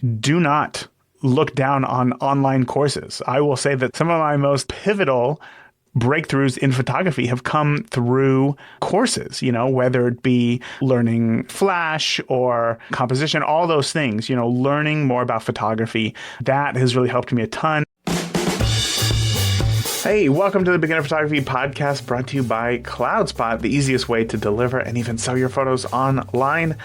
do not look down on online courses. I will say that some of my most pivotal breakthroughs in photography have come through courses, whether it be learning Flash or composition, all those things, learning more about photography. That has really helped me a ton. Hey, welcome to the Beginner Photography Podcast, brought to you by CloudSpot, the easiest way to deliver and even sell your photos online.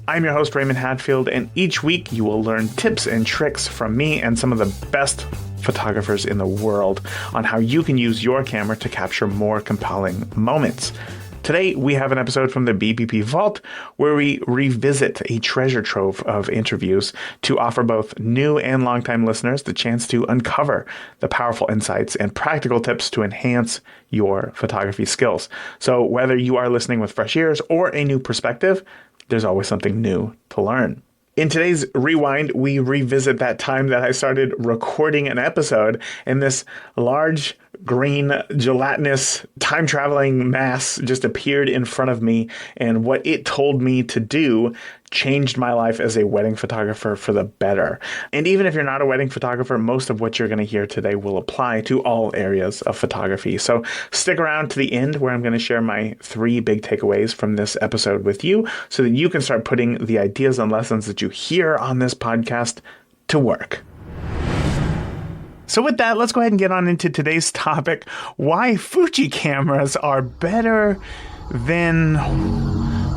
I'm your host, Raymond Hadfield, and each week you will learn tips and tricks from me and some of the best photographers in the world on how you can use your camera to capture more compelling moments. Today, we have an episode from the BPP Vault where we revisit a treasure trove of interviews to offer both new and longtime listeners the chance to uncover the powerful insights and practical tips to enhance your photography skills. So whether you are listening with fresh ears or a new perspective, there's always something new to learn. In today's Rewind, we revisit that time that I started recording an episode and this large green gelatinous time-traveling mass just appeared in front of me, and what it told me to do changed my life as a wedding photographer for the better. And even if you're not a wedding photographer, most of what you're going to hear today will apply to all areas of photography. So stick around to the end where I'm going to share my 3 big takeaways from this episode with you so that you can start putting the ideas and lessons that you hear on this podcast to work. So with that, let's go ahead and get on into today's topic, why Fuji cameras are better than...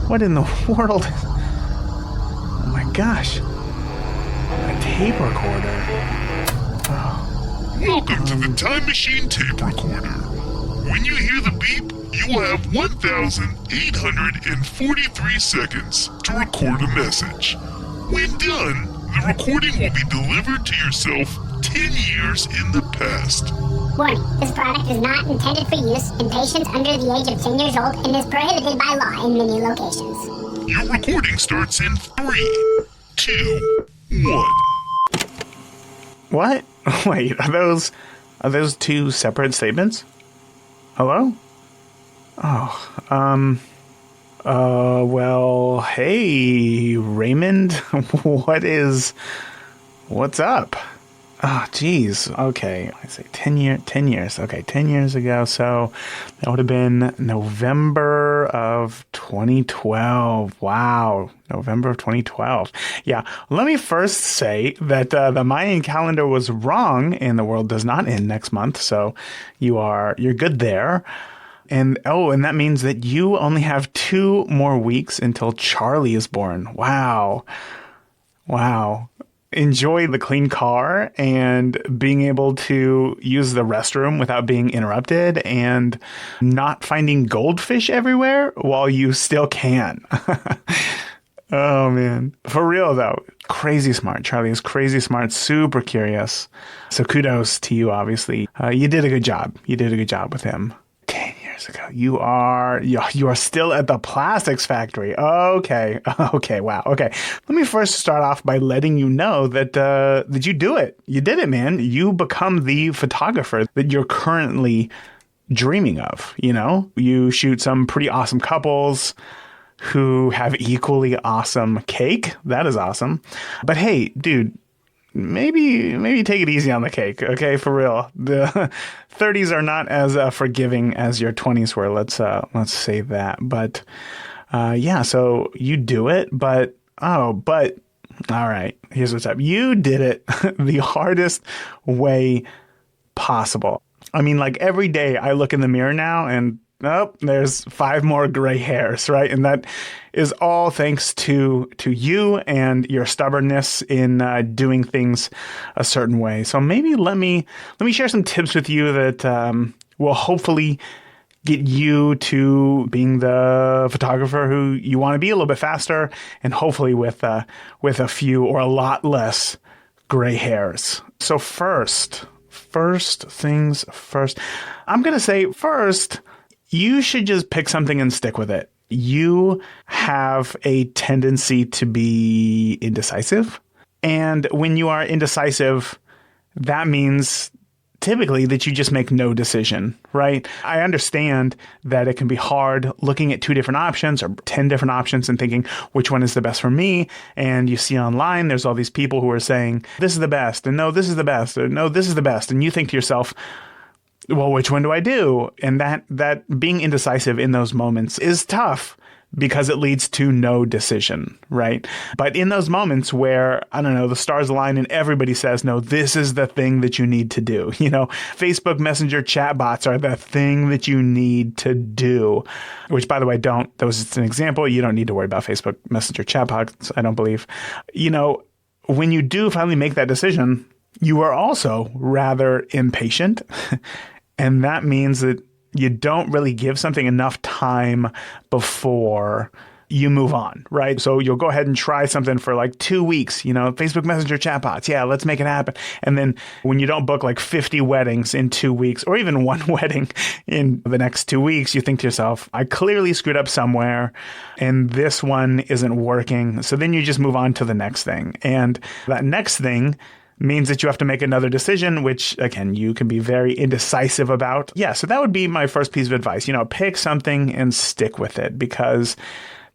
What in the world? Oh my gosh. A tape recorder. Oh. Welcome to the Time Machine Tape Recorder. When you hear the beep, you will have 1,843 seconds to record a message. When done, the recording will be delivered to yourself 10 years in the past. Warning, this product is not intended for use in patients under the age of 10 years old and is prohibited by law in many locations. Your recording starts in 3, 2, 1. What? Wait, are those 2 separate statements? Hello? Well, hey, Raymond, what's up? Oh, geez. Okay. I say 10 years. Okay. 10 years ago. So that would have been November of 2012. Wow. November of 2012. Yeah. Let me first say that the Mayan calendar was wrong and the world does not end next month. So you're good there. And that means that you only have 2 more weeks until Charlie is born. Wow. Enjoy the clean car and being able to use the restroom without being interrupted and not finding goldfish everywhere while you still can. Oh, man. For real, though. Crazy smart. Charlie is crazy smart, super curious. So kudos to you, obviously. You did a good job. You did a good job with him. 10 years ago. You are still at the plastics factory. Okay. Wow. Okay. Let me first start off by letting you know that you do it. You did it, man. You become the photographer that you're currently dreaming of. You shoot some pretty awesome couples who have equally awesome cake. That is awesome. But hey, dude, maybe take it easy on the cake, okay? For real. The 30s are not as forgiving as your 20s were. Let's say that. But yeah, so you do it, but all right, here's what's up. You did it the hardest way possible. I mean, like every day I look in the mirror now and there's 5 more gray hairs, right? And that is all thanks to you and your stubbornness in doing things a certain way. So maybe let me share some tips with you that will hopefully get you to being the photographer who you want to be a little bit faster, and hopefully with a few or a lot less gray hairs. So first things first. I'm gonna say first, you should just pick something and stick with it. You have a tendency to be indecisive. And when you are indecisive, that means typically that you just make no decision, right? I understand that it can be hard looking at 2 different options or 10 different options and thinking which one is the best for me. And you see online, there's all these people who are saying, this is the best, and no, this is the best, or no, this is the best. And you think to yourself, well, which one do I do? And that being indecisive in those moments is tough, because it leads to no decision, right? But in those moments where, I don't know, the stars align and everybody says, no, this is the thing that you need to do. Facebook Messenger chatbots are the thing that you need to do, which, by the way, that was just an example. You don't need to worry about Facebook Messenger chatbots, I don't believe. When you do finally make that decision, you are also rather impatient. And that means that you don't really give something enough time before you move on, right? So you'll go ahead and try something for like 2 weeks, Facebook Messenger chatbots. Yeah, let's make it happen. And then when you don't book like 50 weddings in 2 weeks, or even one wedding in the next 2 weeks, you think to yourself, I clearly screwed up somewhere and this one isn't working. So then you just move on to the next thing. And that next thing means that you have to make another decision, which, again, you can be very indecisive about. Yeah, so that would be my first piece of advice. Pick something and stick with it, because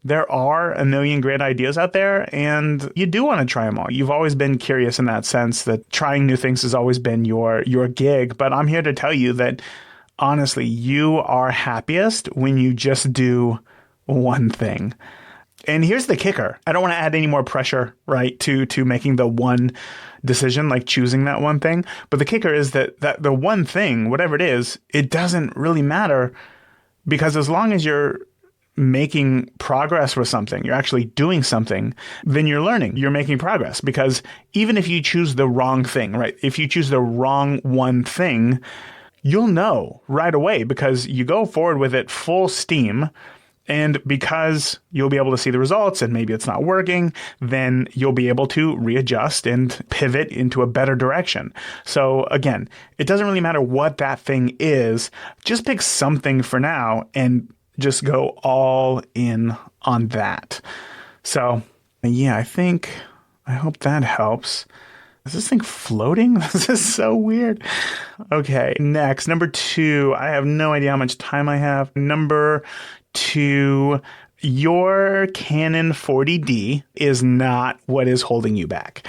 there are a million great ideas out there and you do want to try them all. You've always been curious in that sense, that trying new things has always been your gig. But I'm here to tell you that, honestly, you are happiest when you just do one thing. And here's the kicker. I don't want to add any more pressure, right, to making the one decision, like choosing that one thing. But the kicker is that the one thing, whatever it is, it doesn't really matter, because as long as you're making progress with something, you're actually doing something, then you're learning, you're making progress. Because even if you choose the wrong thing, right, if you choose the wrong one thing, you'll know right away, because you go forward with it full steam. And because you'll be able to see the results and maybe it's not working, then you'll be able to readjust and pivot into a better direction. So again, it doesn't really matter what that thing is. Just pick something for now and just go all in on that. So yeah, I hope that helps. Is this thing floating? This is so weird. Okay, next, number 2. I have no idea how much time I have. Number 2, your Canon 40D is not what is holding you back.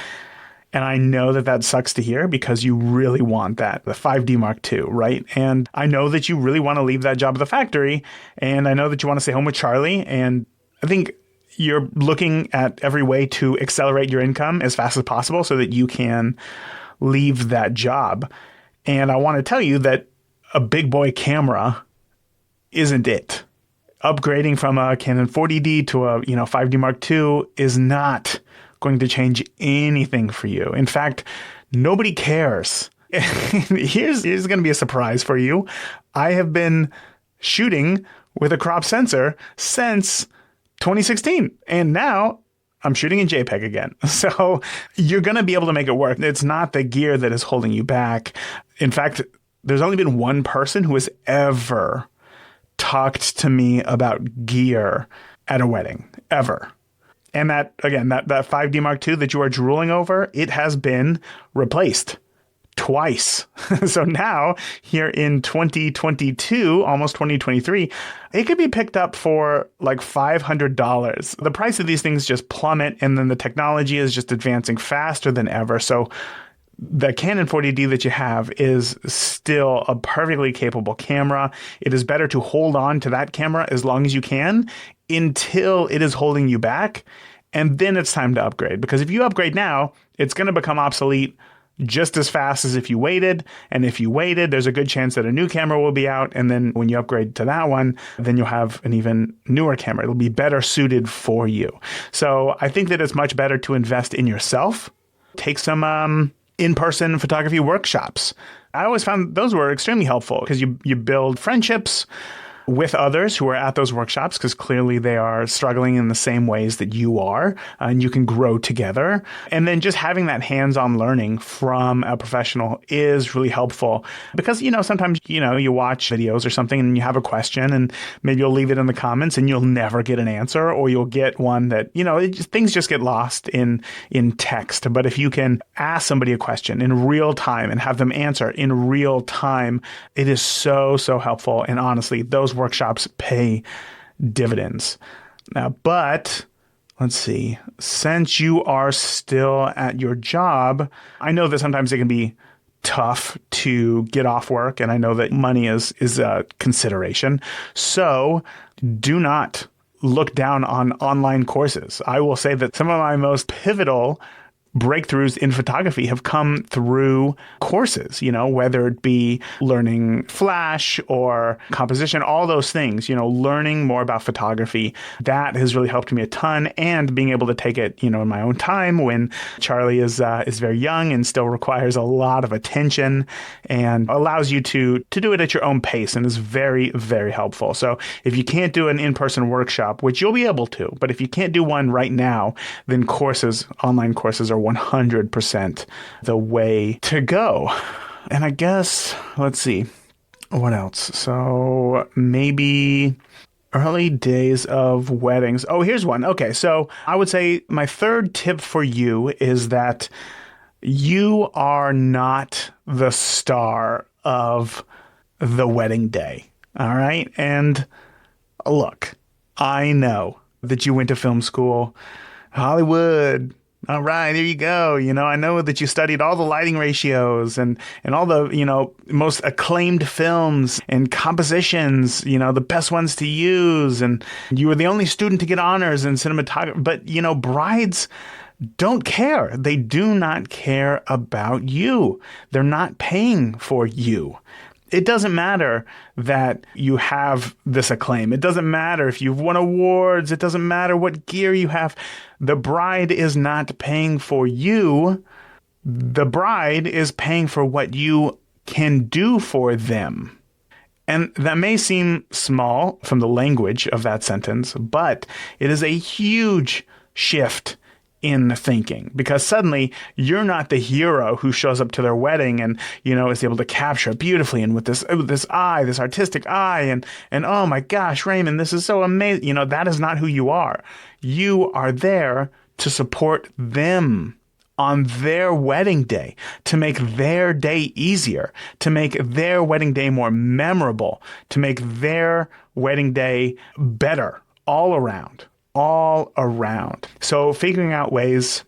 And I know that sucks to hear, because you really want the 5D Mark II, right? And I know that you really want to leave that job at the factory. And I know that you want to stay home with Charlie. And I think you're looking at every way to accelerate your income as fast as possible so that you can leave that job. And I want to tell you that a big boy camera isn't it. Upgrading from a Canon 40D to a 5D Mark II is not going to change anything for you. In fact, nobody cares. Here's going to be a surprise for you. I have been shooting with a crop sensor since 2016, and now I'm shooting in JPEG again. So you're going to be able to make it work. It's not the gear that is holding you back. In fact, there's only been one person who has ever talked to me about gear at a wedding, ever. And that 5D Mark II that you are drooling over, it has been replaced twice. So now, here in 2022, almost 2023, it could be picked up for like $500. The price of these things just plummet, and then the technology is just advancing faster than ever. So the Canon 40D that you have is still a perfectly capable camera. It is better to hold on to that camera as long as you can until it is holding you back. And then it's time to upgrade. Because if you upgrade now, it's going to become obsolete just as fast as if you waited. And if you waited, there's a good chance that a new camera will be out. And then when you upgrade to that one, then you'll have an even newer camera. It'll be better suited for you. So I think that it's much better to invest in yourself. Take some in-person photography workshops. I always found those were extremely helpful, because you build friendships with others who are at those workshops, because clearly they are struggling in the same ways that you are, and you can grow together. And then just having that hands-on learning from a professional is really helpful because, sometimes, you watch videos or something and you have a question and maybe you'll leave it in the comments and you'll never get an answer, or you'll get one that, things just get lost in text. But if you can ask somebody a question in real time and have them answer in real time, it is so, so helpful. And honestly, those workshops pay dividends. Now, but let's see, since you are still at your job, I know that sometimes it can be tough to get off work, and I know that money is a consideration. So do not look down on online courses. I will say that some of my most pivotal breakthroughs in photography have come through courses, whether it be learning Flash or composition, all those things, learning more about photography. That has really helped me a ton, and being able to take it, in my own time when Charlie is very young and still requires a lot of attention, and allows you to do it at your own pace, and is very, very helpful. So if you can't do an in-person workshop, which you'll be able to, but if you can't do one right now, then online courses are 100% the way to go. And I guess, let's see, what else? So maybe early days of weddings. Oh, here's one. Okay, so I would say my third tip for you is that you are not the star of the wedding day. All right? And look, I know that you went to film school, Hollywood. All right, there you go. I know that you studied all the lighting ratios and all the, most acclaimed films and compositions, the best ones to use. And you were the only student to get honors in cinematography. But, brides don't care. They do not care about you. They're not paying for you. It doesn't matter that you have this acclaim. It doesn't matter if you've won awards. It doesn't matter what gear you have. The bride is not paying for you. The bride is paying for what you can do for them. And that may seem small from the language of that sentence, but it is a huge shift in thinking, because suddenly you're not the hero who shows up to their wedding and, is able to capture it beautifully and with this artistic eye and oh my gosh, Raymond, this is so amazing. That is not who you are. You are there to support them on their wedding day, to make their day easier, to make their wedding day more memorable, to make their wedding day better all around. So figuring out ways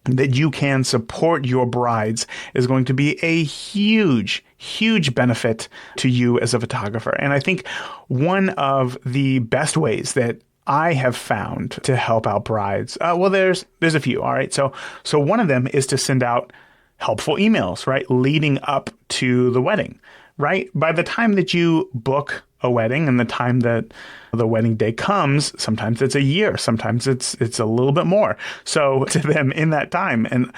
that you can support your brides is going to be a huge, huge benefit to you as a photographer. And I think one of the best ways that I have found to help out brides, there's a few. All right. So one of them is to send out helpful emails, right? Leading up to the wedding, right? By the time that you book a wedding and the time that the wedding day comes, sometimes it's a year, sometimes it's a little bit more. So to them in that time, and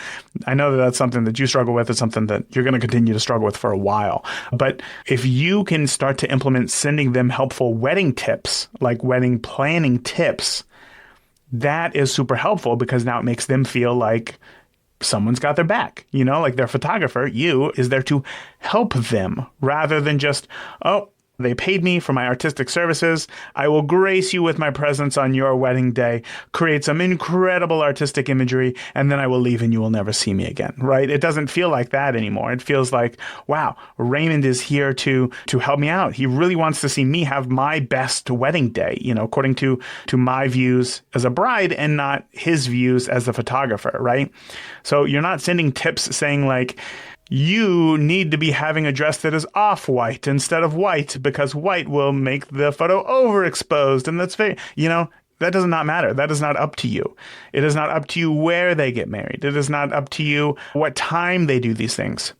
I know that that's something that you struggle with, it's something that you're going to continue to struggle with for a while. But if you can start to implement sending them helpful wedding tips, like wedding planning tips, that is super helpful, because now it makes them feel like someone's got their back, like their photographer, you, is there to help them rather than just, oh, they paid me for my artistic services. I will grace you with my presence on your wedding day, create some incredible artistic imagery, and then I will leave and you will never see me again, right? It doesn't feel like that anymore. It feels like, wow, Raymond is here to help me out. He really wants to see me have my best wedding day, according to my views as a bride and not his views as the photographer, right? So you're not sending tips saying like, you need to be having a dress that is off-white instead of white because white will make the photo overexposed. And that's very, that does not matter. That is not up to you. It is not up to you where they get married. It is not up to you what time they do these things.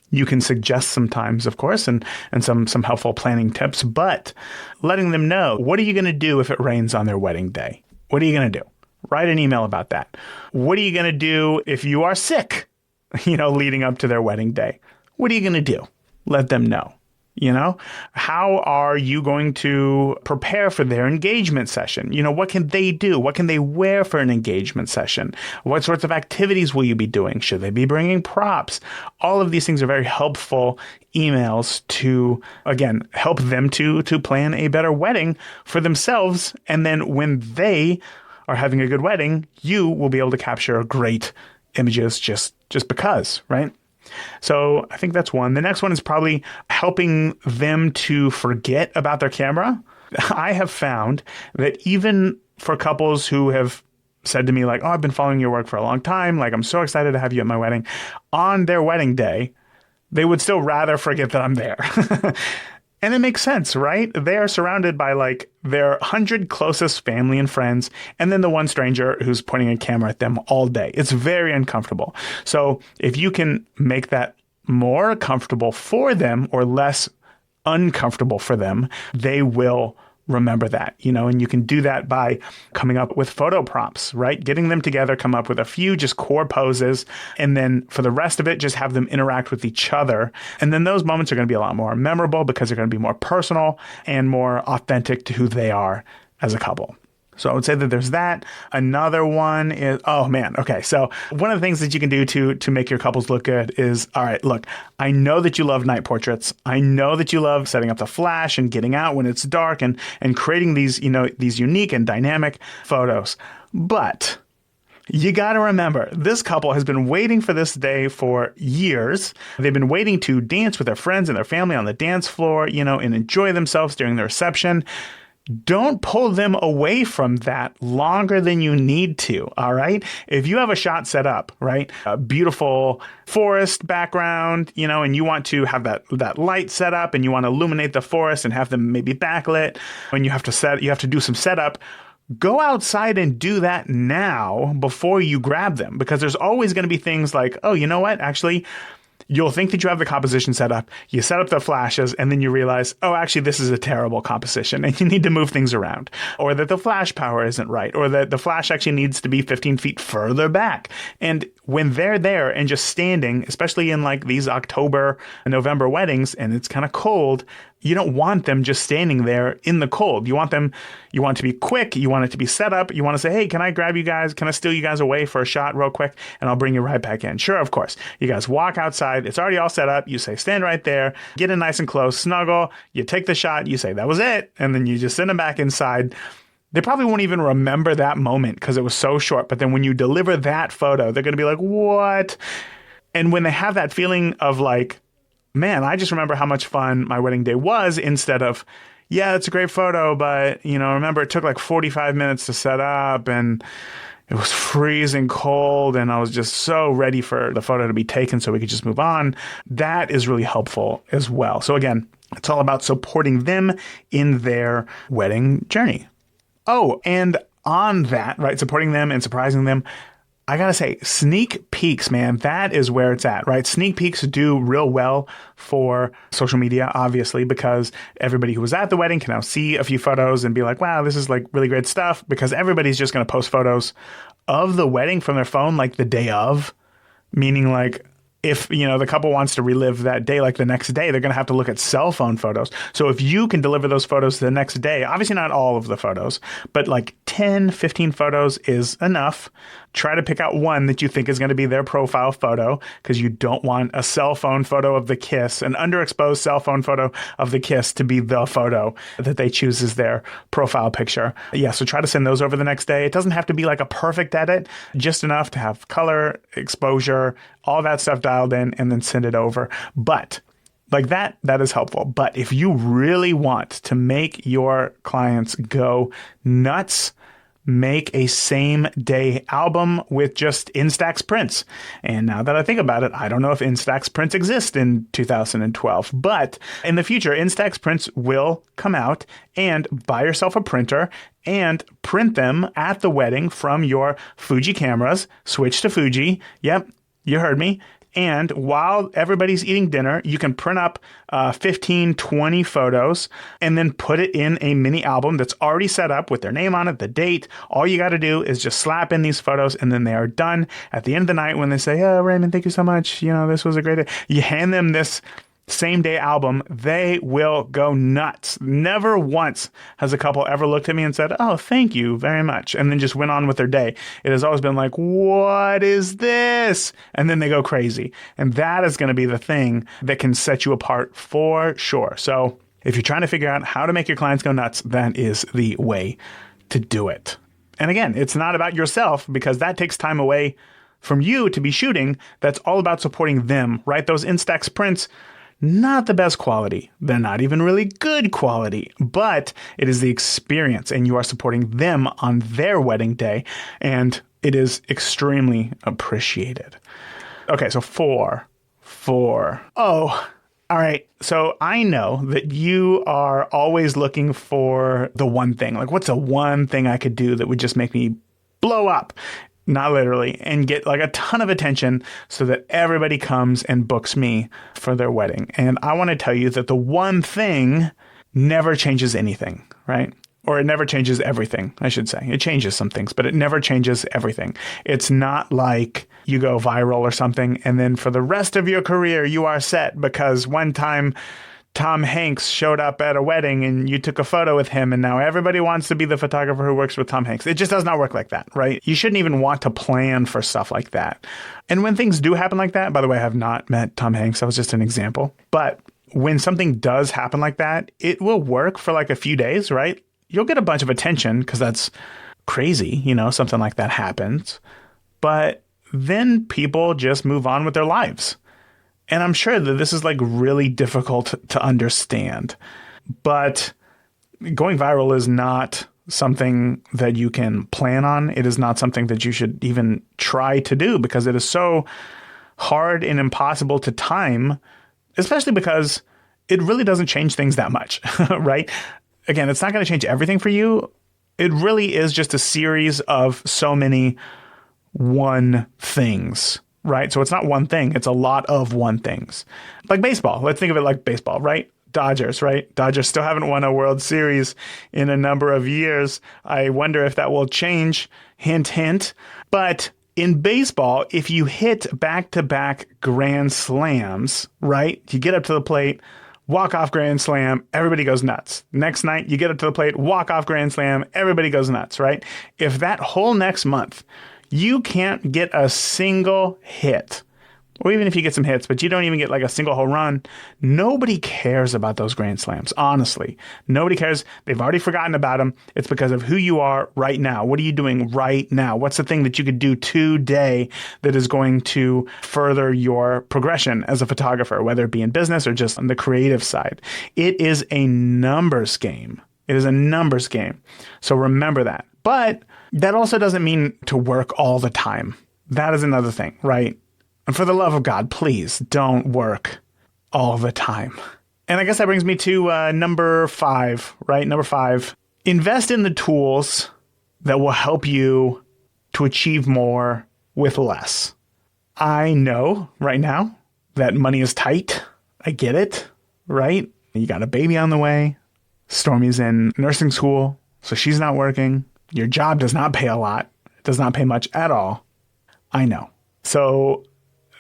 You can suggest sometimes, of course, and some helpful planning tips, but letting them know, what are you going to do if it rains on their wedding day? What are you going to do? Write an email about that. What are you going to do if you are sick? Leading up to their wedding day. What are you going to do? Let them know. You know, how are you going to prepare for their engagement session? You know, what can they do? What can they wear for an engagement session? What sorts of activities will you be doing? Should they be bringing props? All of these things are very helpful emails to, again, help them to plan a better wedding for themselves. And then when they are having a good wedding, you will be able to capture great images just because, right? So I think that's one. The next one is probably helping them to forget about their camera. I have found that even for couples who have said to me like, oh, I've been following your work for a long time. Like, I'm so excited to have you at my wedding. On their wedding day, they would still rather forget that I'm there. And it makes sense, right? They are surrounded by like their 100 closest family and friends, and then the one stranger who's pointing a camera at them all day. It's very uncomfortable. So if you can make that more comfortable for them or less uncomfortable for them, they will remember that, you know, and you can do that by coming up with photo prompts, right? Getting them together, come up with a few just core poses, and then for the rest of it, just have them interact with each other. And then those moments are going to be a lot more memorable because they're going to be more personal and more authentic to who they are as a couple. So I would say that there's that. Another one is, oh man, okay. So one of the things that you can do to make your couples look good is, all right, look, I know that you love night portraits. I know that you love setting up the flash and getting out when it's dark and creating these, you know, these unique and dynamic photos. But you got to remember, this couple has been waiting for this day for years. They've been waiting to dance with their friends and their family on the dance floor, you know, and enjoy themselves during the reception. Don't pull them away from that longer than you need to, all right? If you have a shot set up, right, a beautiful forest background, you know, and you want to have that light set up and you want to illuminate the forest and have them maybe backlit, and you have to do some setup, go outside and do that now before you grab them, because there's always going to be things like, oh, you know what, actually, you'll think that you have the composition set up, you set up the flashes, and then you realize, oh, actually, this is a terrible composition, and you need to move things around. Or that the flash power isn't right, or that the flash actually needs to be 15 feet further back. And when they're there and just standing, especially in like these October and November weddings, and it's kind of cold, you don't want them just standing there in the cold. You want it to be quick. You want it to be set up. You want to say, hey, can I grab you guys? Can I steal you guys away for a shot real quick? And I'll bring you right back in. Sure, of course. You guys walk outside. It's already all set up. You say, stand right there. Get in nice and close. Snuggle. You take the shot. You say, that was it. And then you just send them back inside. They probably won't even remember that moment because it was so short. But then when you deliver that photo, they're going to be like, what? And when they have that feeling of like, man, I just remember how much fun my wedding day was, instead of, yeah, it's a great photo, but, you know, remember it took like 45 minutes to set up and it was freezing cold and I was just so ready for the photo to be taken so we could just move on. That is really helpful as well. So again, it's all about supporting them in their wedding journey. Oh, and on that, right, supporting them and surprising them, I gotta say, sneak peeks, man, that is where it's at, right? Sneak peeks do real well for social media, obviously, because everybody who was at the wedding can now see a few photos and be like, wow, this is like really great stuff, because everybody's just gonna post photos of the wedding from their phone like the day of, meaning like, if, you know, the couple wants to relive that day, like the next day, they're going to have to look at cell phone photos. So if you can deliver those photos the next day, obviously not all of the photos, but like 10, 15 photos is enough. Try to pick out one that you think is going to be their profile photo, because you don't want a cell phone photo of the kiss, an underexposed cell phone photo of the kiss, to be the photo that they choose as their profile picture. Yeah, so try to send those over the next day. It doesn't have to be like a perfect edit, just enough to have color, exposure, all that stuff dialed in, and then send it over. But like that is helpful. But if you really want to make your clients go nuts, make a same day album with just Instax prints. And now that I think about it, I don't know if Instax prints exist in 2012, but in the future, Instax prints will come out, and buy yourself a printer and print them at the wedding from your Fuji cameras. Switch to Fuji. Yep, you heard me. And while everybody's eating dinner, you can print up 15, 20 photos and then put it in a mini album that's already set up with their name on it, the date. All you got to do is just slap in these photos, and then they are done. At the end of the night, when they say, oh, Raymond, thank you so much. You know, this was a great day. You hand them this same day album, they will go nuts. Never once has a couple ever looked at me and said, "Oh, thank you very much," and then just went on with their day. It has always been like, "What is this?" And then they go crazy. And that is going to be the thing that can set you apart for sure. So if you're trying to figure out how to make your clients go nuts, that is the way to do it. And again, it's not about yourself, because that takes time away from you to be shooting. That's all about supporting them, right? Those Instax prints, not the best quality. They're not even really good quality, but it is the experience, and you are supporting them on their wedding day, and it is extremely appreciated. Okay, so four. Oh, all right. So I know that you are always looking for the one thing. Like, what's the one thing I could do that would just make me blow up? Not literally, and get like a ton of attention so that everybody comes and books me for their wedding. And I want to tell you that the one thing never changes anything, right? Or it never changes everything, I should say. It changes some things, but it never changes everything. It's not like you go viral or something, and then for the rest of your career, you are set because one time Tom Hanks showed up at a wedding and you took a photo with him, and now everybody wants to be the photographer who works with Tom Hanks. It just does not work like that, right? You shouldn't even want to plan for stuff like that. And when things do happen like that, by the way, I have not met Tom Hanks. That was just an example. But when something does happen like that, it will work for like a few days, right? You'll get a bunch of attention because that's crazy, something like that happens. But then people just move on with their lives. And I'm sure that this is like really difficult to understand, but going viral is not something that you can plan on. It is not something that you should even try to do because it is so hard and impossible to time, especially because it really doesn't change things that much, right? Again, it's not going to change everything for you. It really is just a series of so many one things. Right? So it's not one thing. It's a lot of one things. Like baseball. Let's think of it like baseball, right? Dodgers, right? Dodgers still haven't won a World Series in a number of years. I wonder if that will change. Hint, hint. But in baseball, if you hit back-to-back grand slams, right? You get up to the plate, walk-off grand slam, everybody goes nuts. Next night, you get up to the plate, walk-off grand slam, everybody goes nuts, right? If that whole next month, you can't get a single hit, or even if you get some hits, but you don't even get like a single home run, nobody cares about those grand slams. Honestly, nobody cares. They've already forgotten about them. It's because of who you are right now. What are you doing right now? What's the thing that you could do today that is going to further your progression as a photographer, whether it be in business or just on the creative side? It is a numbers game. It is a numbers game. So remember that. But that also doesn't mean to work all the time. That is another thing, right? And for the love of God, please don't work all the time. And I guess that brings me to number 5, right? Number 5, invest in the tools that will help you to achieve more with less. I know right now that money is tight. I get it, right? You got a baby on the way. Stormy's in nursing school, so she's not working. Your job does not pay a lot. It does not pay much at all. I know. So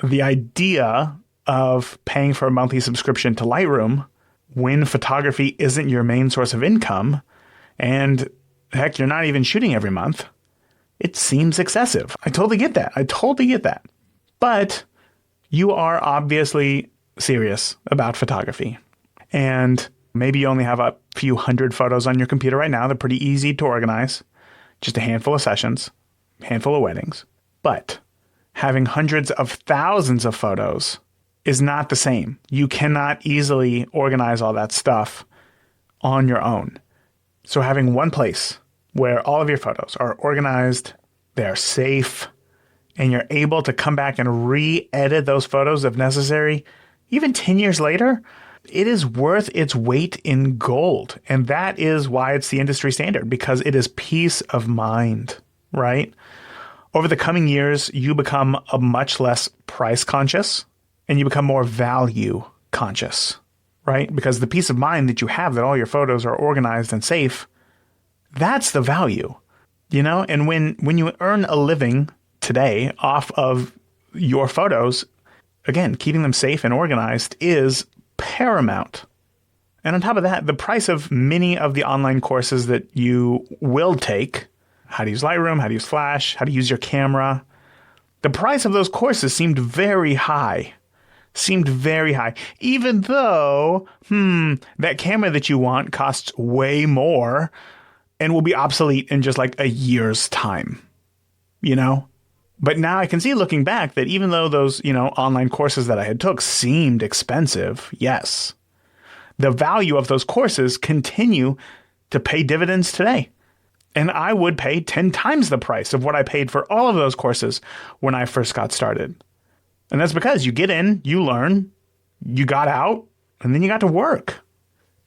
the idea of paying for a monthly subscription to Lightroom when photography isn't your main source of income, and heck, you're not even shooting every month, it seems excessive. I totally get that. But you are obviously serious about photography. And maybe you only have a few hundred photos on your computer right now. They're pretty easy to organize. Just a handful of sessions, handful of weddings. But having hundreds of thousands of photos is not the same. You cannot easily organize all that stuff on your own. So having one place where all of your photos are organized, they are safe, and you're able to come back and re-edit those photos if necessary, even 10 years later, it is worth its weight in gold. And that is why it's the industry standard, because it is peace of mind, right? Over the coming years, you become a much less price conscious and you become more value conscious, right? Because the peace of mind that you have that all your photos are organized and safe, that's the value, And when you earn a living today off of your photos, again, keeping them safe and organized is paramount. And on top of that, the price of many of the online courses that you will take, how to use Lightroom, how to use Flash, how to use your camera, the price of those courses seemed very high. Even though, that camera that you want costs way more and will be obsolete in just like a year's time, you know? But now I can see looking back that even though those, online courses that I had took seemed expensive, yes, the value of those courses continue to pay dividends today. And I would pay 10 times the price of what I paid for all of those courses when I first got started. And that's because you get in, you learn, you got out, and then you got to work.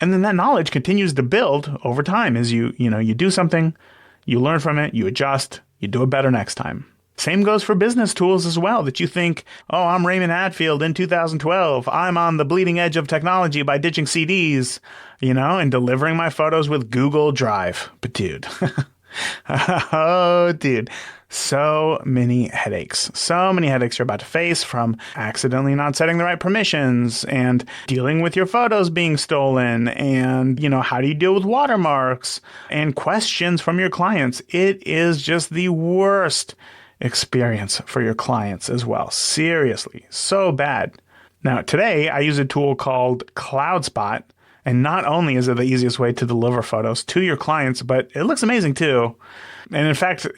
And then that knowledge continues to build over time as you do something, you learn from it, you adjust, you do it better next time. Same goes for business tools as well, that you think, oh, I'm Raymond Hatfield in 2012. I'm on the bleeding edge of technology by ditching CDs, and delivering my photos with Google Drive. But dude, so many headaches. So many headaches you're about to face from accidentally not setting the right permissions and dealing with your photos being stolen and, how do you deal with watermarks and questions from your clients. It is just the worst experience for your clients as well. Seriously, so bad. Now, today I use a tool called CloudSpot, and not only is it the easiest way to deliver photos to your clients, but it looks amazing too. And in fact,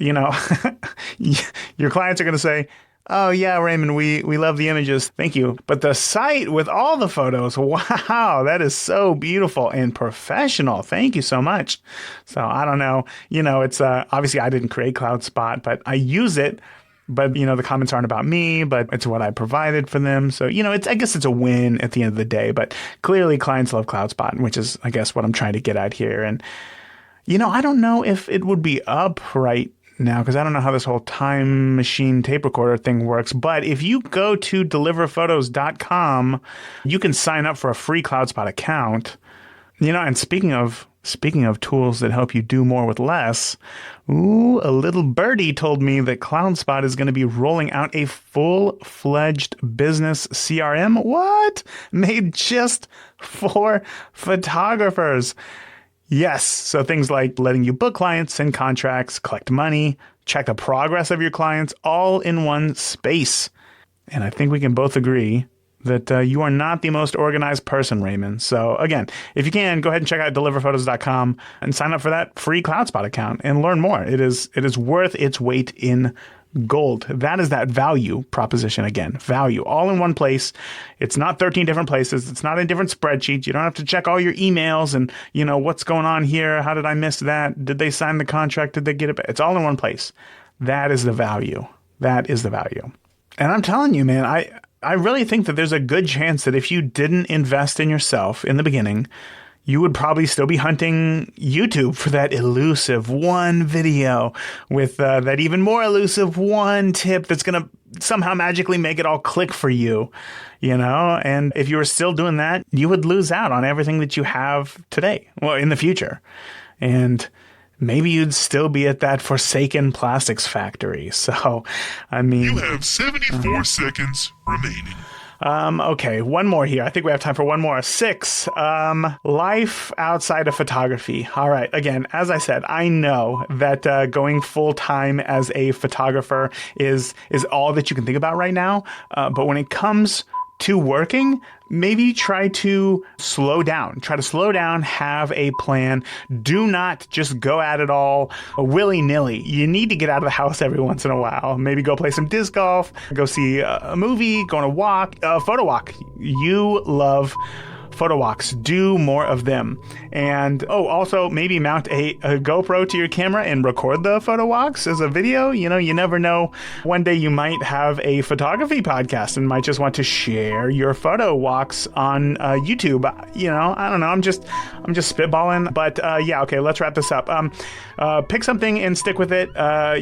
your clients are going to say, oh yeah, Raymond, we love the images. Thank you. But the site with all the photos, wow, that is so beautiful and professional. Thank you so much. So I don't know, it's obviously I didn't create CloudSpot, but I use it. But, the comments aren't about me, but it's what I provided for them. So, I guess it's a win at the end of the day. But clearly clients love CloudSpot, which is, I guess, what I'm trying to get at here. And, I don't know if it would be up right now because I don't know how this whole time machine tape recorder thing works. But if you go to deliverphotos.com, you can sign up for a free CloudSpot account. And speaking of tools that help you do more with less, a little birdie told me that CloudSpot is going to be rolling out a full-fledged business CRM. What? Made just for photographers. Yes, so things like letting you book clients, send contracts, collect money, check the progress of your clients, all in one space. And I think we can both agree that you are not the most organized person, Raymond. So again, if you can, go ahead and check out deliverphotos.com and sign up for that free CloudSpot account and learn more. It is worth its weight in gold. That is that value proposition again. Value all in one place. It's not 13 different places. It's not in different spreadsheets. You don't have to check all your emails and, what's going on here? How did I miss that? Did they sign the contract? Did they get it back? It's all in one place. That is the value. That is the value. And I'm telling you, man, I really think that there's a good chance that if you didn't invest in yourself in the beginning, you would probably still be hunting YouTube for that elusive one video with that even more elusive one tip that's going to somehow magically make it all click for you, And if you were still doing that, you would lose out on everything that you have today, well, in the future. And maybe you'd still be at that forsaken plastics factory. So, You have 74 seconds remaining. Okay, one more here. I think we have time for one more. 6. Life outside of photography. All right. Again, as I said, I know that going full time as a photographer is all that you can think about right now. But when it comes to working, maybe try to slow down. Try to slow down, have a plan. Do not just go at it all willy-nilly. You need to get out of the house every once in a while. Maybe go play some disc golf, go see a movie, go on a walk, photo walk. You love photo walks. Do more of them. And also maybe mount a GoPro to your camera and record the photo walks as a video. You never know. One day you might have a photography podcast and might just want to share your photo walks on YouTube. I don't know. I'm just spitballing. But yeah, okay, let's wrap this up. Pick something and stick with it.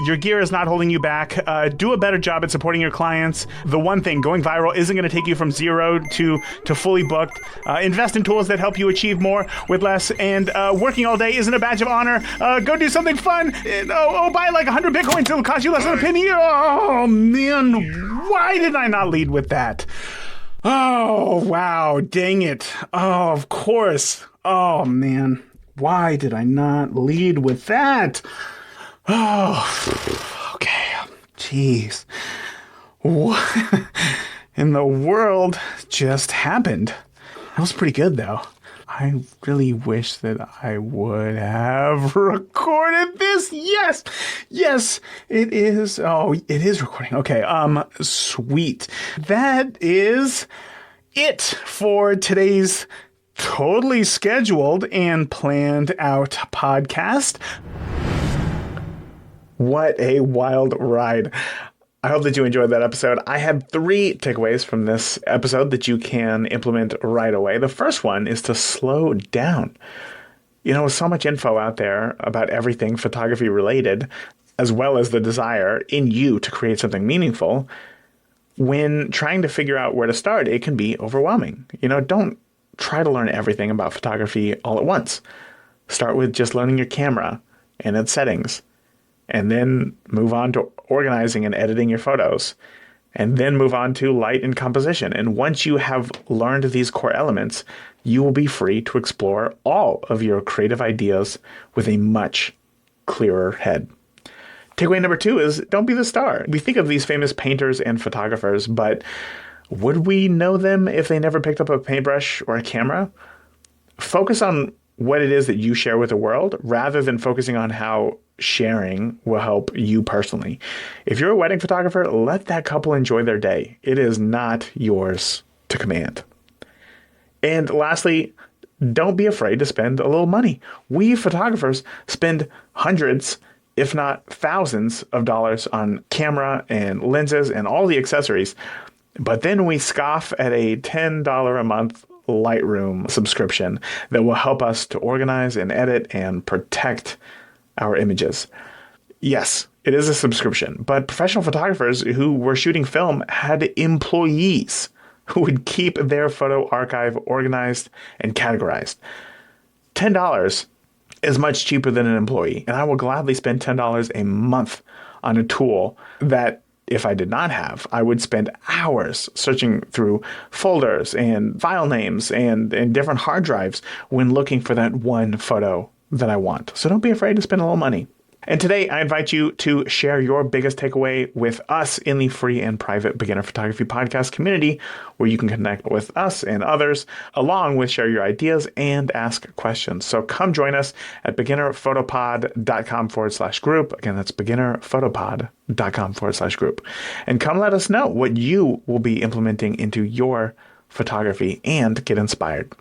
Your gear is not holding you back. Do a better job at supporting your clients. The one thing, going viral isn't going to take you from 0 to fully booked. Invest in tools that help you achieve more with less. And working all day isn't a badge of honor. Go do something fun. Buy like 100 Bitcoins. It'll cost you less than a penny. Oh, man. Why did I not lead with that? Oh, wow. Dang it. Oh, of course. Oh, man. Why did I not lead with that? Oh, okay. Jeez. What in the world just happened? That was pretty good, though. I really wish that I would have recorded this. Yes. Yes, it is. Oh, it is recording. Okay. Sweet. That is it for today's totally scheduled and planned out podcast. What a wild ride. I hope that you enjoyed that episode. I had 3 takeaways from this episode that you can implement right away. The first one is to slow down. You know, with so much info out there about everything photography related, as well as the desire in you to create something meaningful, when trying to figure out where to start, it can be overwhelming. You know, don't try to learn everything about photography all at once. Start with just learning your camera and its settings, and then move on to organizing and editing your photos, and then move on to light and composition. And once you have learned these core elements, you will be free to explore all of your creative ideas with a much clearer head. Takeaway number 2 is don't be the star. We think of these famous painters and photographers, but would we know them if they never picked up a paintbrush or a camera? Focus on what it is that you share with the world rather than focusing on how sharing will help you personally. If you're a wedding photographer, let that couple enjoy their day. It is not yours to command. And lastly, don't be afraid to spend a little money. We photographers spend hundreds, if not thousands of dollars on camera and lenses and all the accessories. But then we scoff at a $10 a month Lightroom subscription that will help us to organize and edit and protect our images. Yes, it is a subscription, but professional photographers who were shooting film had employees who would keep their photo archive organized and categorized. $10 is much cheaper than an employee, and I will gladly spend $10 a month on a tool that, if I did not have, I would spend hours searching through folders and file names and different hard drives when looking for that one photo that I want. So don't be afraid to spend a little money. And today I invite you to share your biggest takeaway with us in the free and private Beginner Photography Podcast community, where you can connect with us and others, along with share your ideas and ask questions. So come join us at beginnerphotopod.com/group. Again, that's beginnerphotopod.com/group. And come let us know what you will be implementing into your photography and get inspired.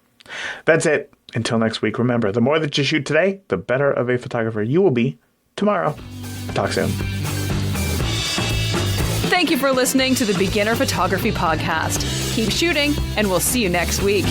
That's it. Until next week, remember, the more that you shoot today, the better of a photographer you will be tomorrow. Talk soon. Thank you for listening to the Beginner Photography Podcast. Keep shooting, and we'll see you next week.